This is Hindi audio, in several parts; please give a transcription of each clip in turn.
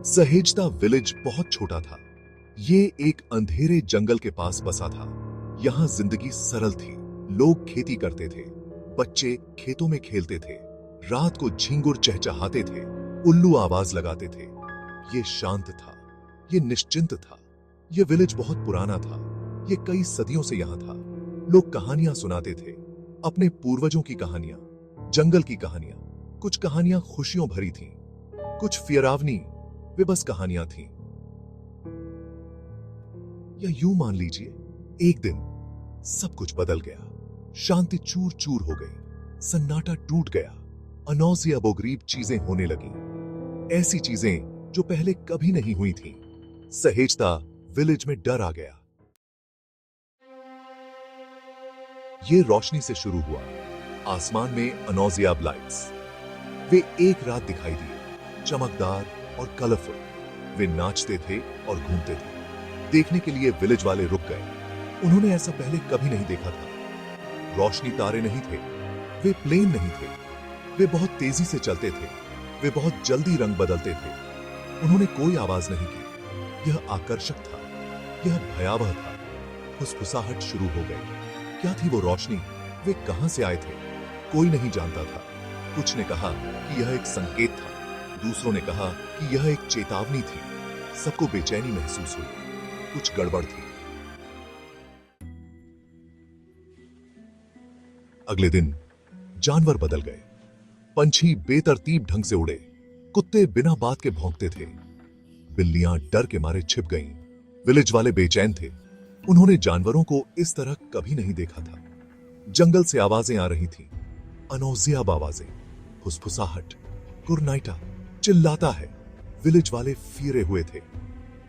सहेजता विलेज बहुत छोटा था। ये एक अंधेरे जंगल के पास बसा था। यहाँ जिंदगी सरल थी। लोग खेती करते थे, बच्चे खेतों में खेलते थे, रात को झिंगुर चहचहाते थे, उल्लू आवाज लगाते थे। ये शांत था, ये निश्चिंत था। ये विलेज बहुत पुराना था। ये कई सदियों से यहाँ था। लोग कहानियां सुनाते थे, अपने पूर्वजों की कहानियां, जंगल की कहानियां। कुछ कहानियां खुशियों भरी थीं, कुछ फियरावनी, वे बस कहानियां थीं। या यूं मान लीजिए, एक दिन सब कुछ बदल गया। शांति चूर चूर हो गई, सन्नाटा टूट गया। अनौसी अबोगरीब चीजें होने लगी, ऐसी चीजें जो पहले कभी नहीं हुई थीं। सहेजता विलेज में डर आ गया। ये रोशनी से शुरू हुआ। आसमान में अनौजियाब लाइट्स। वे एक रात दिखाई दिए, चमकदार और कलरफुल। वे नाचते थे और घूमते थे। देखने के लिए विलेज वाले रुक गए। उन्होंने ऐसा पहले कभी नहीं देखा था। रोशनी तारे नहीं थे, वे प्लेन नहीं थे, वे बहुत तेजी से चलते थे, वे बहुत जल्दी रंग बदलते थे। उन्होंने कोई आवाज नहीं की। यह आकर्षक था, यह भयावह था। फुसफुसाहट शुरू हो गई। क्या थी वो रोशनी? वे कहां से आए थे? कोई नहीं जानता था। कुछ ने कहा कि यह एक संकेत था, दूसरों ने कहा कि यह एक चेतावनी थी। सबको बेचैनी महसूस हुई। कुछ गड़बड़ थी। अगले दिन जानवर बदल गए। पंछी बेतरतीब ढंग से उड़े, कुत्ते बिना बात के भौंकते थे, बिल्लियां डर के मारे छिप गईं। विलेज वाले बेचैन थे। उन्होंने जानवरों को इस तरह कभी नहीं देखा था। जंगल से आवाजें आ रही थीं, अनौजियाब आवाजें, फुसफुसाहट, गुरनाइटा, चिल्लाता है। विलेज वाले फिरे हुए थे।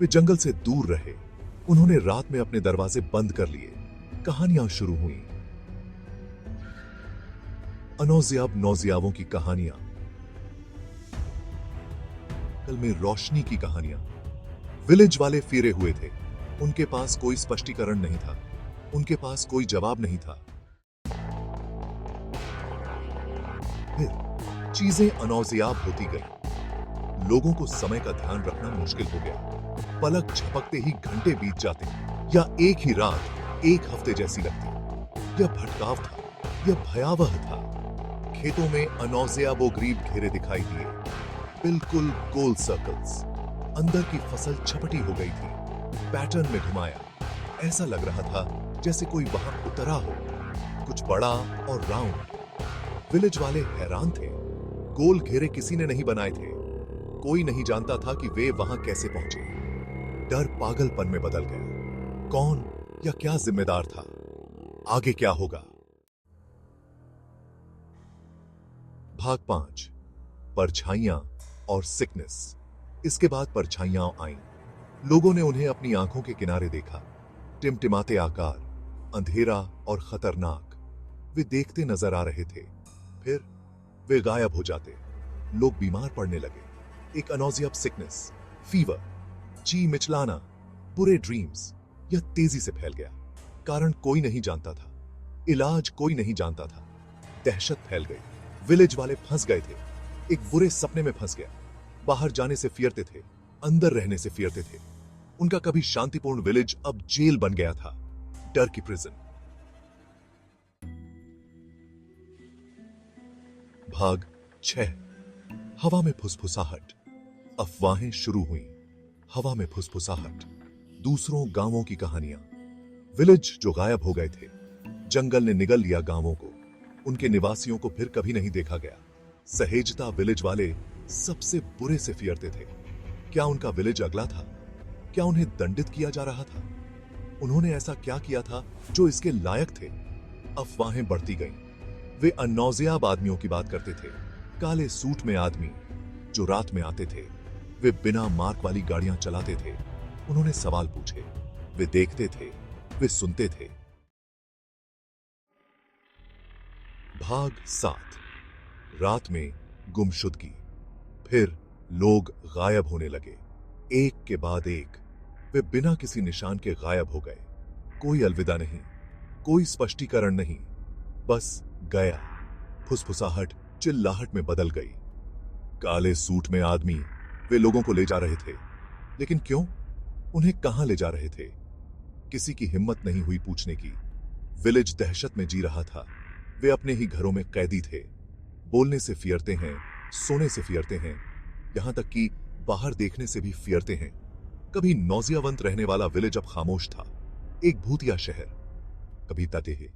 वे जंगल से दूर रहे। उन्होंने रात में अपने दरवाजे बंद कर लिए। कहानियां शुरू हुई, अनौजियाब नौजियाबों की कहानियां, कल में रोशनी की कहानियां। विलेज वाले फिरे हुए थे। उनके पास कोई स्पष्टीकरण नहीं था, उनके पास कोई जवाब नहीं था। फिर चीजें अनौजियाब होती गई। लोगों को समय का ध्यान रखना मुश्किल हो गया। पलक झपकते ही घंटे बीत जाते, या एक ही रात एक हफ्ते जैसी लगती। यह भटकाव था, यह भयावह था। खेतों में अनौजियाबोगरीब घेरे दिखाई दिए, बिल्कुल गोल सर्कल्स। अंदर की फसल छपटी हो गई थी, पैटर्न में घुमाया। ऐसा लग रहा था जैसे कोई वहां उतरा हो, कुछ बड़ा और राउंड। विलेज वाले हैरान थे। गोल घेरे किसी ने नहीं बनाए थे। कोई नहीं जानता था कि वे वहां कैसे पहुंचे। डर पागलपन में बदल गया। कौन या क्या जिम्मेदार था? आगे क्या होगा? भाग 5, परछाइयां और सिकनेस। इसके बाद परछाइयां आईं। लोगों ने उन्हें अपनी आंखों के किनारे देखा। टिमटिमाते आकार, अंधेरा और खतरनाक। वे देखते नजर आ रहे थे, फिर वे गायब हो जाते। लोग बीमार पड़ने लगे। एक अनौजियाब सिकनेस, फीवर, जी मिचलाना, बुरे ड्रीम्स। यह तेजी से फैल गया। कारण कोई नहीं जानता था, इलाज कोई नहीं जानता था। दहशत फैल गई। विलेज वाले फंस गए थे। एक बुरे सपने में फंस गया। बाहर जाने से फिरते थे, अंदर रहने से फिरते थे। उनका कभी शांतिपूर्ण विलेज अब जेल बन गया था, डर की प्रिजन। भाग 6, हवा में फुसफुसाहट। अफवाहें शुरू हुई। हवा में फुसफुसाहट, दूसरों गांवों की कहानियां। विलेज जो गायब हो गए थे, जंगल ने निगल लिया गांवों को। उनके निवासियों को फिर कभी नहीं देखा गया। सहेजता विलेज वाले सबसे बुरे से फिरते थे। क्या उनका विलेज अगला था? क्या उन्हें दंडित किया जा रहा था? उन्होंने ऐसा क्या किया था जो इसके लायक थे? अफवाहें बढ़ती गईं। वे अनौजियाब आदमियों की बात करते थे, काले सूट में आदमी जो रात में आते थे। वे बिना मार्क वाली गाड़ियां चलाते थे। उन्होंने सवाल पूछे। वे देखते थे, वे सुनते थे। भाग 7, रात में गुमशुदगी। फिर लोग गायब होने लगे, एक के बाद एक। वे बिना किसी निशान के गायब हो गए। कोई अलविदा नहीं, कोई स्पष्टीकरण नहीं, बस गया। फुसफुसाहट चिल्लाहट में बदल गई। काले सूट में आदमी, वे लोगों को ले जा रहे थे, लेकिन क्यों? उन्हें कहां ले जा रहे थे? किसी की हिम्मत नहीं हुई पूछने की। विलेज दहशत में जी रहा था। वे अपने ही घरों में कैदी थे। बोलने से फियरते हैं, सोने से फियरते हैं, यहां तक कि बाहर देखने से भी फियरते हैं। कभी नौजियावंत रहने वाला विलेज अब खामोश था, एक भूतिया शहर। कभी ततेह।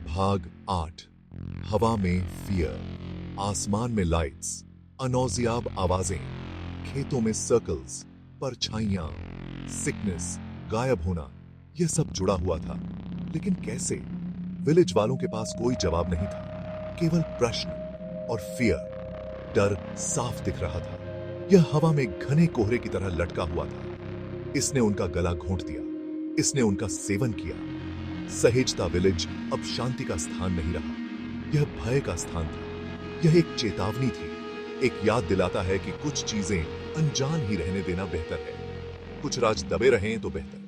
भाग 8। हवा में फियर, आसमान में लाइट्स, अनौजियाब आवाजें, खेतों में सर्कल्स, परछाइयां, सिकनेस, गायब होना, यह सब जुड़ा हुआ था। लेकिन कैसे? विलेज वालों के पास कोई जवाब नहीं था, केवल प्रश्न और फियर। डर साफ दिख रहा था। यह हवा में घने कोहरे की तरह लटका हुआ था। इसने उनका गला घोंट दिया, इसने उनका सेवन किया। सहेजता विलेज अब शांति का स्थान नहीं रहा, यह भय का स्थान था। यह एक चेतावनी थी, एक याद दिलाता है कि कुछ चीजें अनजान ही रहने देना बेहतर है। कुछ राज दबे रहें तो बेहतर।